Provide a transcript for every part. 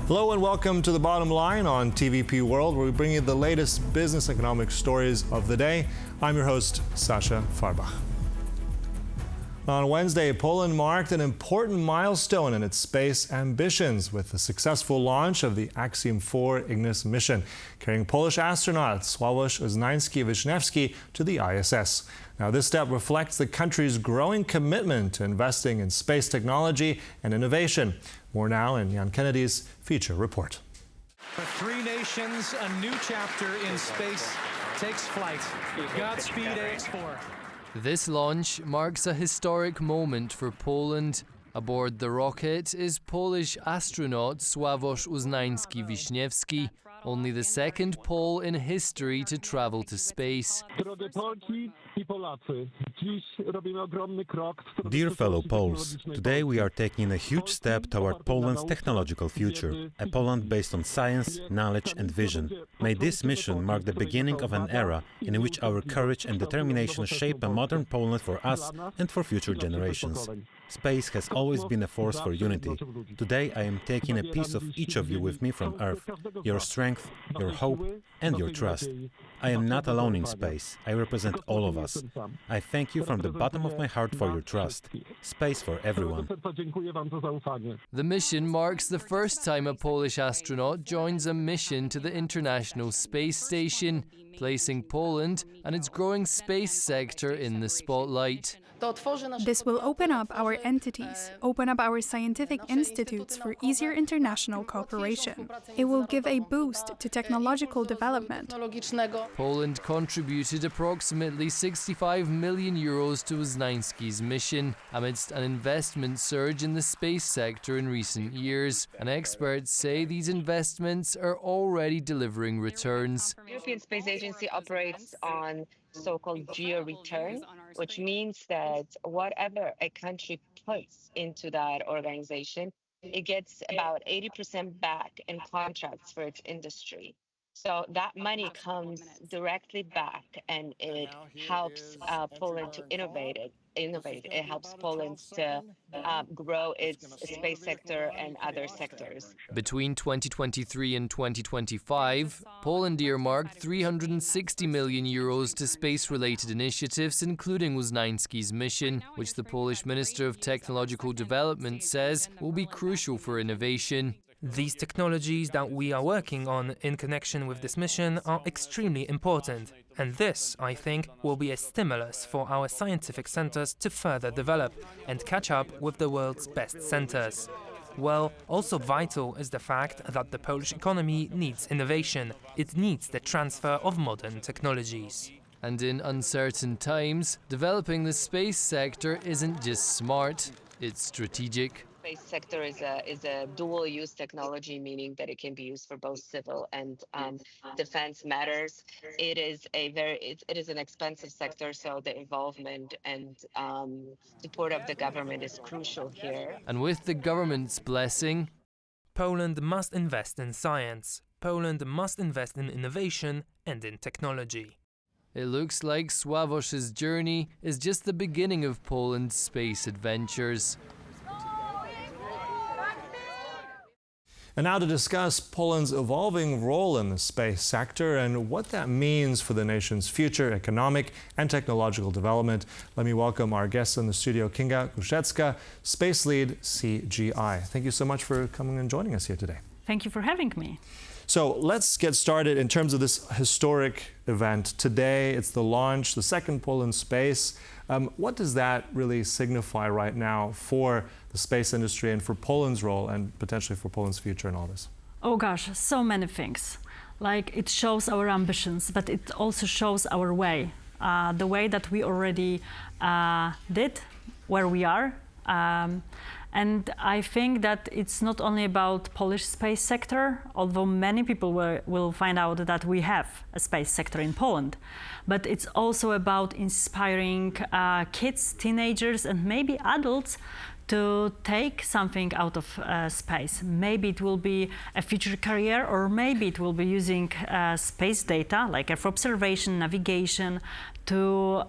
Hello and welcome to The Bottom Line on TVP World, where we bring you the latest business economic stories of the day. I'm your host, Sasha Farbach. On Wednesday, Poland marked an important milestone in its space ambitions with the successful launch of the Axiom 4 Ignis mission, carrying Polish astronaut Sławosz Uznański-Wiśniewski to the ISS. Now, this step reflects the country's growing commitment to investing in space technology and innovation. More now in Jan Kennedy's feature report. For three nations, a new chapter in space takes flight. Godspeed, AX4. This launch marks a historic moment for Poland. Aboard the rocket is Polish astronaut Sławosz Uznański-Wiśniewski, only the second Pole in history to travel to space. Dear fellow Poles, today we are taking a huge step toward Poland's technological future, a Poland based on science, knowledge and vision. May this mission mark the beginning of an era in which our courage and determination shape a modern Poland for us and for future generations. Space has always been a force for unity. Today I am taking a piece of each of you with me from Earth, your strength, your hope and your trust. I am not alone in space. I represent all of us. I thank you from the bottom of my heart for your trust. Space for everyone. The mission marks the first time a Polish astronaut joins a mission to the International Space Station, placing Poland and its growing space sector in the spotlight. This will open up our entities, open up our scientific institutes for easier international cooperation. It will give a boost to technological development. Poland contributed approximately 65 million euros to Uznański's mission amidst an investment surge in the space sector in recent years. And experts say these investments are already delivering returns. The European Space Agency operates on so-called geo-return, which means that whatever a country puts into that organization, it gets about 80% back in contracts for its industry. So that money comes directly back and it helps Poland to innovate. It helps Poland to grow its space sector and other sectors. Between 2023 and 2025, Poland earmarked 360 million euros to space-related initiatives, including Uznański's mission, which the Polish Minister of Technological Development says will be crucial for innovation. These technologies that we are working on in connection with this mission are extremely important, and this, I think, will be a stimulus for our scientific centers to further develop and catch up with the world's best centers. Well, also vital is the fact that the Polish economy needs innovation. It needs the transfer of modern technologies. And in uncertain times, developing the space sector isn't just smart, it's strategic. The space sector is a dual-use technology, meaning that it can be used for both civil and defense matters. It is an expensive sector, so the involvement and support of the government is crucial here. And with the government's blessing, Poland must invest in science. Poland must invest in innovation and in technology. It looks like Sławosz's journey is just the beginning of Poland's space adventures. And now to discuss Poland's evolving role in the space sector and what that means for the nation's future economic and technological development, let me welcome our guests in the studio, Kinga Gruszecka, Space Lead CGI. Thank you so much for coming and joining us here today. Thank you for having me. So let's get started in terms of this historic event. Today, it's the launch, the second Pole in space. What does that really signify right now for the space industry and for Poland's role and potentially for Poland's future in all this? Oh gosh, so many things. Like, it shows our ambitions, but it also shows our way. The way that we already did, where we are. And I think that it's not only about Polish space sector, although many people will find out that we have a space sector in Poland, but it's also about inspiring kids, teenagers, and maybe adults to take something out of space. Maybe it will be a future career, or maybe it will be using space data, like Earth observation, navigation, to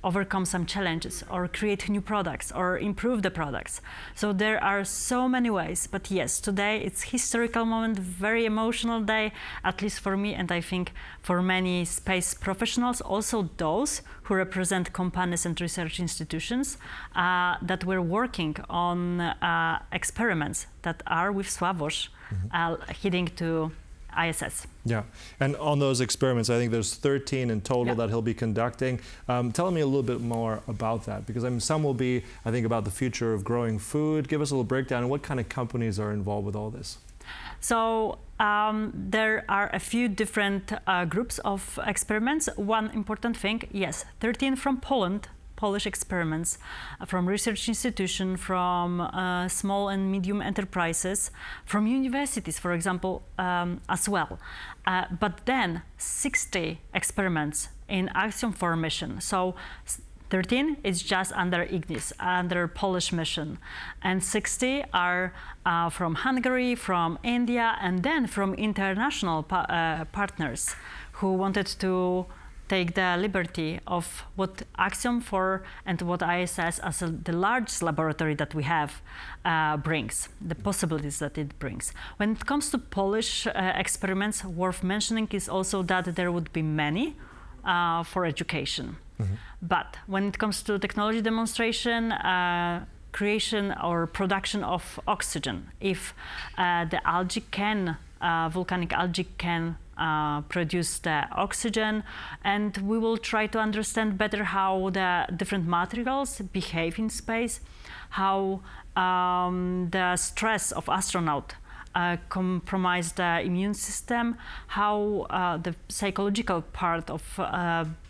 overcome some challenges or create new products or improve the products. So there are so many ways, but yes, today it's historical moment, very emotional day, at least for me, and I think for many space professionals, also those who represent companies and research institutions that were working on experiments that are with Sławosz heading to ISS. Yeah, and on those experiments, I think there's 13 in total that he'll be conducting. Tell me a little bit more about that, because I mean, some will be, I think, about the future of growing food. Give us a little breakdown, and what kind of companies are involved with all this? So there are a few different groups of experiments. One important thing, yes, 13 from Poland, Polish experiments, from research institutions, from small and medium enterprises, from universities, for example, as well. But then 60 experiments in Axiom 4 mission. So 13 is just under Ignis, under Polish mission. And 60 are from Hungary, from India, and then from international partners who wanted to take the liberty of what Axiom 4 and what ISS as the largest laboratory that we have brings, the possibilities that it brings. When it comes to Polish experiments, worth mentioning is also that there would be many for education. But when it comes to technology demonstration, creation or production of oxygen, if the algae can, volcanic algae can produce the oxygen, and we will try to understand better how the different materials behave in space, how the stress of astronaut compromise the immune system, how the psychological part of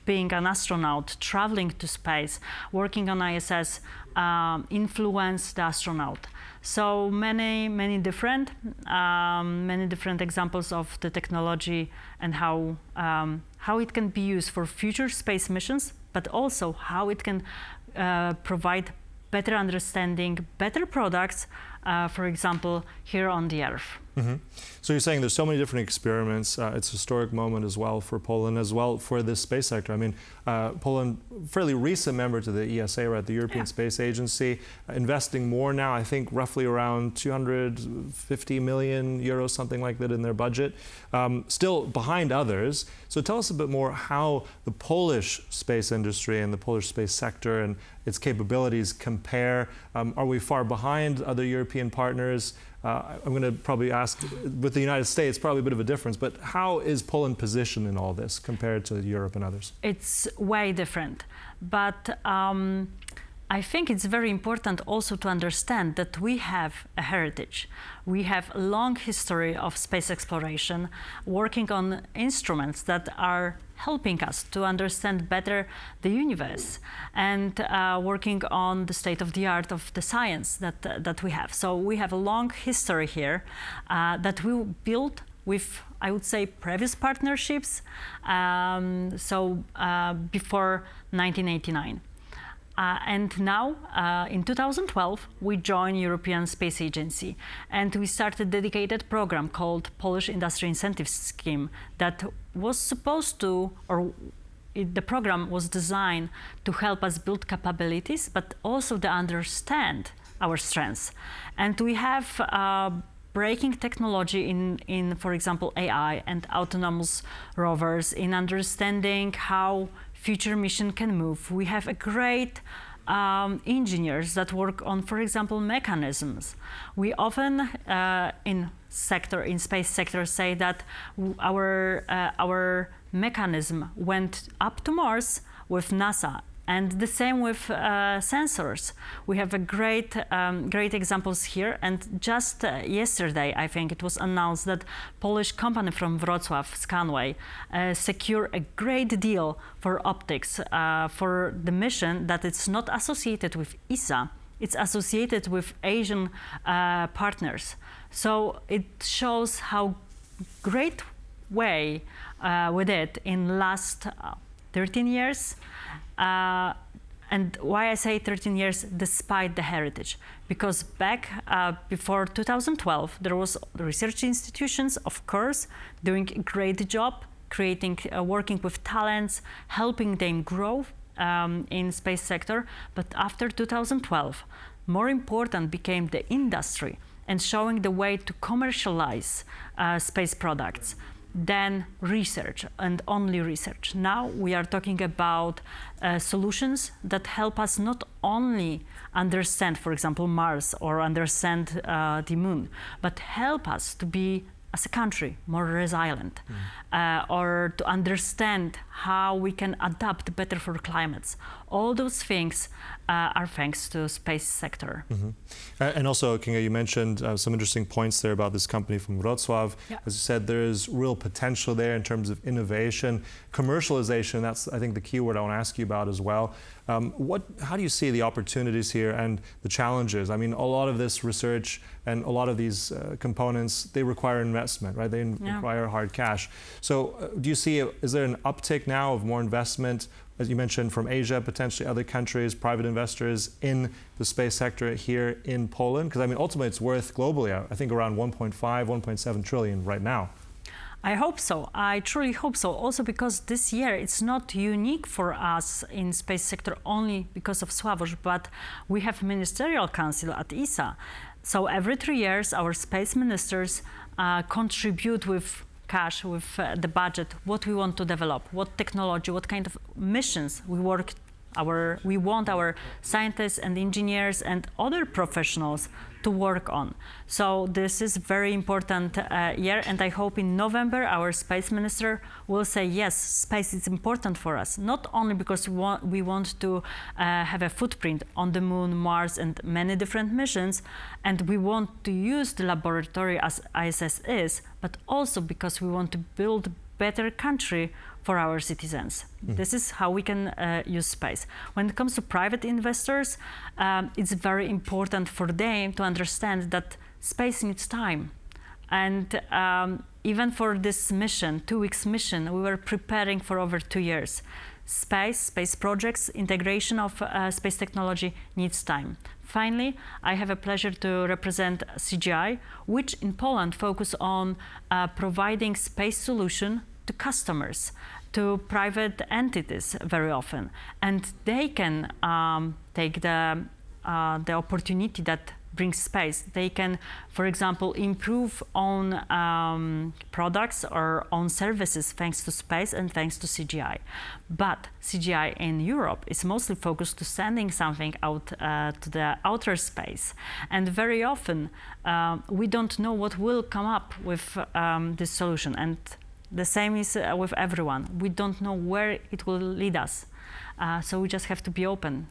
being an astronaut, traveling to space, working on ISS, influence the astronaut. So many different examples of the technology and how it can be used for future space missions, but also how it can provide better understanding, better products, for example, here on the Earth. So you're saying there's so many different experiments. It's a historic moment as well for Poland, as well for this space sector. I mean, Poland, fairly recent member to the ESA, right, the European Space Agency, investing more now, I think roughly around 250 million euros, something like that in their budget, still behind others. So tell us a bit more how the Polish space industry and the Polish space sector and its capabilities compare. Are we far behind other European partners? I'm going to probably ask, with the United States, probably a bit of a difference, but how is Poland positioned in all this compared to Europe and others? It's way different, but I think it's very important also to understand that we have a heritage. We have a long history of space exploration, working on instruments that are helping us to understand better the universe, and working on the state of the art of the science that we have. So we have a long history here that we built with, I would say, previous partnerships, before 1989. And now, in 2012, we joined European Space Agency, and we started a dedicated program called Polish Industry Incentive Scheme that was supposed to, the program was designed to help us build capabilities, but also to understand our strengths. And we have breaking technology in, for example, AI and autonomous rovers, in understanding how future mission can move. We have a great engineers that work on, for example, mechanisms. We often in space sector say that our mechanism went up to Mars with NASA, and the same with sensors. We have a great examples here, and just yesterday, I think it was announced that Polish company from Wrocław, Scanway, secure a great deal for optics for the mission that it's not associated with ESA, it's associated with Asian partners. So it shows how great way we did in last 13 years. And why I say 13 years despite the heritage, because back before 2012, there was research institutions, of course, doing a great job, creating, working with talents, helping them grow in space sector, but after 2012, more important became the industry and showing the way to commercialize space products than research and only research. Now we are talking about solutions that help us not only understand, for example, Mars or understand the moon, but help us to be, as a country, more resilient, or to understand how we can adapt better for climates. All those things are thanks to space sector. And also, Kinga, you mentioned some interesting points there about this company from Wrocław. Yeah. As you said, there is real potential there in terms of innovation. Commercialization, that's, I think, the key word I want to ask you about as well. How do you see the opportunities here and the challenges? I mean, a lot of this research and a lot of these components, they require investment, right? They require hard cash. So do you see, is there an uptick now of more investment, as you mentioned, from Asia, potentially other countries, private investors in the space sector here in Poland? Because I mean, ultimately it's worth globally, I think around 1.5, 1.7 trillion right now. I hope so. I truly hope so. Also because this year it's not unique for us in space sector only because of Sławosz, but we have ministerial council at ESA. So every 3 years our space ministers contribute with cash, with the budget, what we want to develop, what technology, what kind of missions we want our scientists and engineers and other professionals to work on. So this is very important year, and I hope in November our space minister will say, yes, space is important for us, not only because we want to have a footprint on the moon, Mars, and many different missions, and we want to use the laboratory as ISS is, but also because we want to build better country for our citizens. This is how we can use space. When it comes to private investors, it's very important for them to understand that space needs time. And even for this mission, 2 weeks mission, we were preparing for over 2 years. Space projects, integration of space technology needs time. Finally, I have a pleasure to represent CGI, which in Poland focus on providing space solution to customers, to private entities very often, and they can take the opportunity that brings space. They can, for example, improve on products or on services thanks to space and thanks to CGI. But CGI in Europe is mostly focused to sending something out to the outer space, and very often we don't know what will come up with this solution. And the same is with everyone. We don't know where it will lead us. So we just have to be open.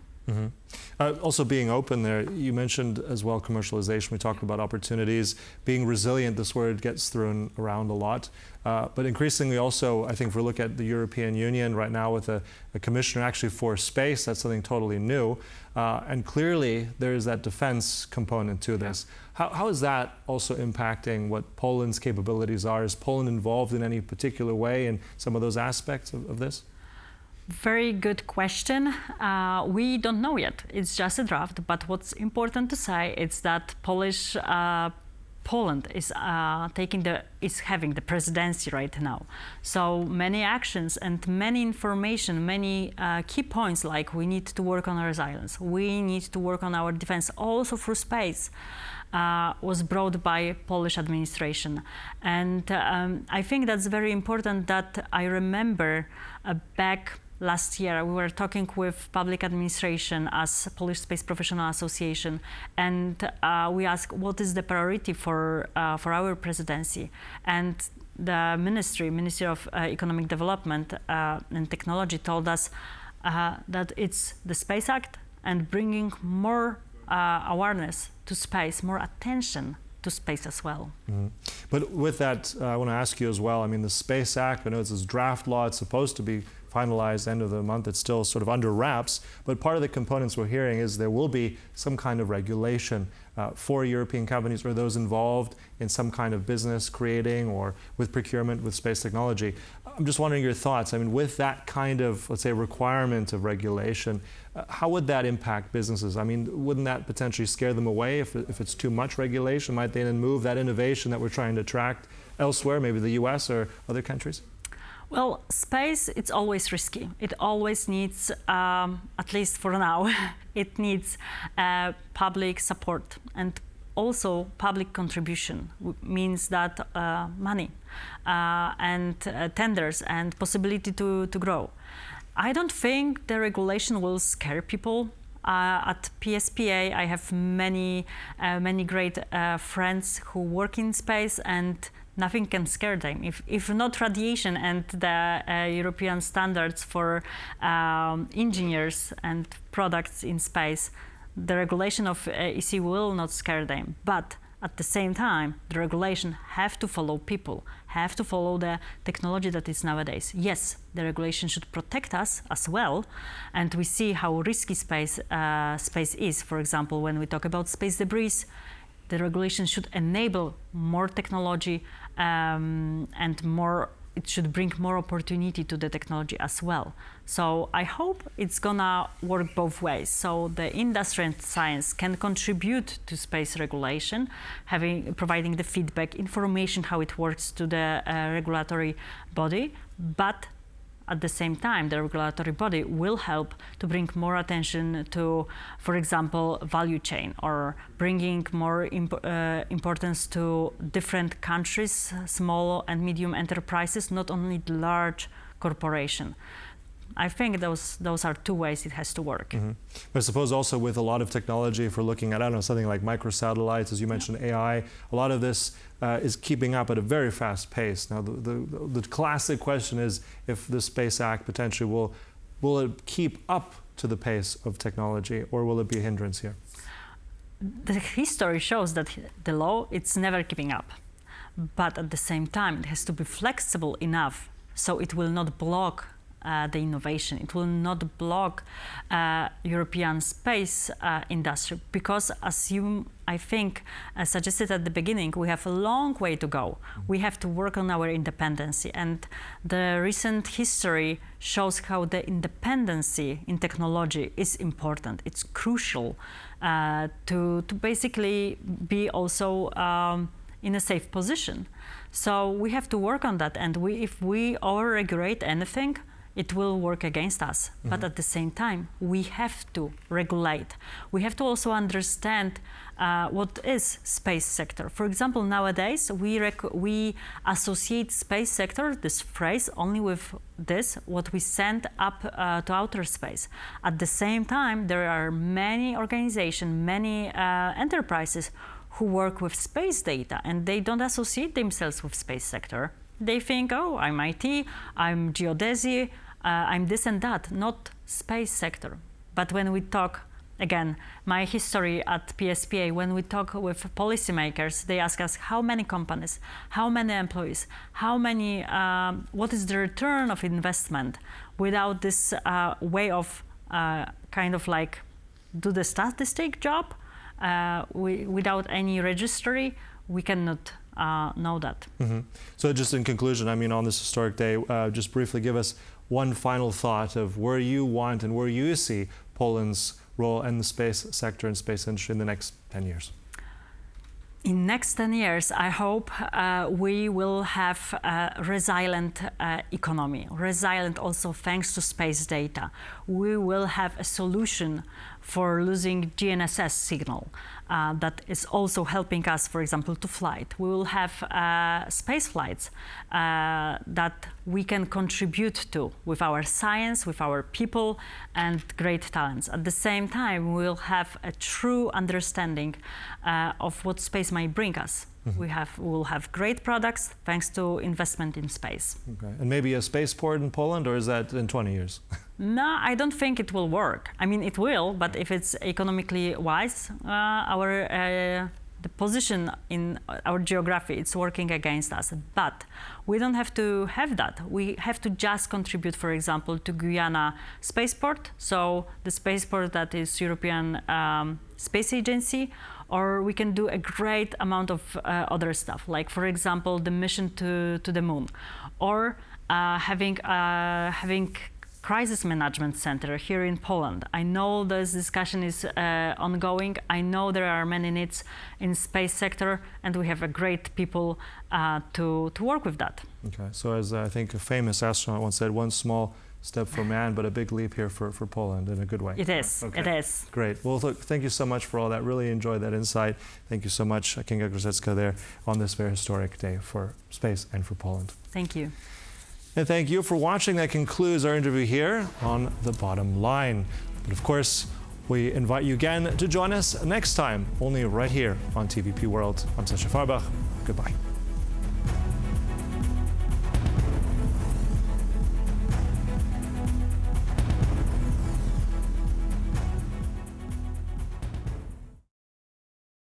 Also being open there, you mentioned as well commercialization. We talked about opportunities. Being resilient, this word gets thrown around a lot. But increasingly also, I think if we look at the European Union right now with a commissioner actually for space, that's something totally new. And clearly there is that defense component to this. How is that also impacting what Poland's capabilities are? Is Poland involved in any particular way in some of those aspects of this? Very good question. We don't know yet. It's just a draft. But what's important to say is that Poland is having the presidency right now. So many actions and many information, many key points, like we need to work on our resilience, we need to work on our defense, also through space, was brought by Polish administration. And I think that's very important that I remember back last year, we were talking with public administration as Polish Space Professional Association, and we asked what is the priority for our presidency. And the Ministry of Economic Development and Technology told us that it's the Space Act and bringing more awareness to space, more attention to space as well. But with that, I want to ask you as well, I mean, the Space Act, I know it's this draft law, it's supposed to be finalized end of the month, it's still sort of under wraps, but part of the components we're hearing is there will be some kind of regulation for European companies or those involved in some kind of business creating or with procurement with space technology. I'm just wondering your thoughts. I mean, with that kind of, let's say, requirement of regulation, how would that impact businesses? I mean, wouldn't that potentially scare them away if it's too much regulation? Might they then move that innovation that we're trying to attract elsewhere, maybe the US or other countries? Well, space, it's always risky. It always needs, at least for now, it needs public support, and also public contribution means that money and tenders and possibility to grow. I don't think the regulation will scare people. At PSPA, I have many great friends who work in space, and nothing can scare them. If not radiation and the European standards for engineers and products in space, the regulation of EC will not scare them. But at the same time, the regulation have to follow people, have to follow the technology that is nowadays. Yes, the regulation should protect us as well, and we see how risky space is. For example, when we talk about space debris, the regulation should enable more technology and more. It should bring more opportunity to the technology as well. So I hope it's gonna work both ways. So the industry and science can contribute to space regulation, providing the feedback, information, how it works to the regulatory body, but at the same time, the regulatory body will help to bring more attention to, for example, value chain, or bringing more importance to different countries, small and medium enterprises, not only the large corporation. I think those are two ways it has to work. Mm-hmm. But I suppose also with a lot of technology, if we're looking at, I don't know, something like microsatellites, as you mentioned, AI, a lot of this is keeping up at a very fast pace. Now, the classic question is if the Space Act potentially will it keep up to the pace of technology, or will it be a hindrance here? The history shows that the law, it's never keeping up. But at the same time, it has to be flexible enough so it will not block the innovation. It will not block European space industry, because as you, I think, suggested at the beginning, we have a long way to go. We have to work on our independency, and the recent history shows how the independency in technology is important. It's crucial to basically be also in a safe position. So we have to work on that, and if we over-regulate anything, it will work against us. Mm-hmm. But at the same time, we have to regulate. We have to also understand what is space sector. For example, nowadays, we associate space sector, this phrase, only with this, what we send up to outer space. At the same time, there are many organizations, many enterprises who work with space data, and they don't associate themselves with space sector. They think, oh, I'm IT, I'm geodesy, I'm this and that, not space sector. But when we talk, again, my history at PSPA, when we talk with policymakers, they ask us how many companies, how many employees, what is the return of investment, without this way of kind of like do the statistic job, without any registry, we cannot know that. Mm-hmm. So just in conclusion, I mean, on this historic day, just briefly give us one final thought of where you want and where you see Poland's role in the space sector and space industry in the next 10 years. In next 10 years, I hope we will have a resilient economy, resilient also thanks to space data. We will have a solution for losing GNSS signal that is also helping us, for example, to flight. We will have space flights that we can contribute to with our science, with our people, and great talents. At the same time, we will have a true understanding of what space might bring us. Mm-hmm. We will have great products thanks to investment in space. Okay. And maybe a spaceport in Poland, or is that in 20 years? No, I don't think it will work. I mean, it will, but if it's economically wise, the position in our geography, it's working against us. But we don't have to have that. We have to just contribute, for example, to Guyana spaceport, so the spaceport that is European Space Agency, or we can do a great amount of other stuff, like, for example, the mission to the moon, or having crisis management center here in Poland. I know this discussion is ongoing. I know there are many needs in space sector, and we have a great people to work with that. Okay, so as I think a famous astronaut once said, one small step for man, but a big leap here for Poland in a good way. It is, okay. It is. Great. Well, look, thank you so much for all that. Really enjoyed that insight. Thank you so much, Kinga Grzycka, there on this very historic day for space and for Poland. Thank you. And thank you for watching. That concludes our interview here on The Bottom Line. But of course, we invite you again to join us next time, only right here on TVP World. I'm Sasha Farbach. Goodbye.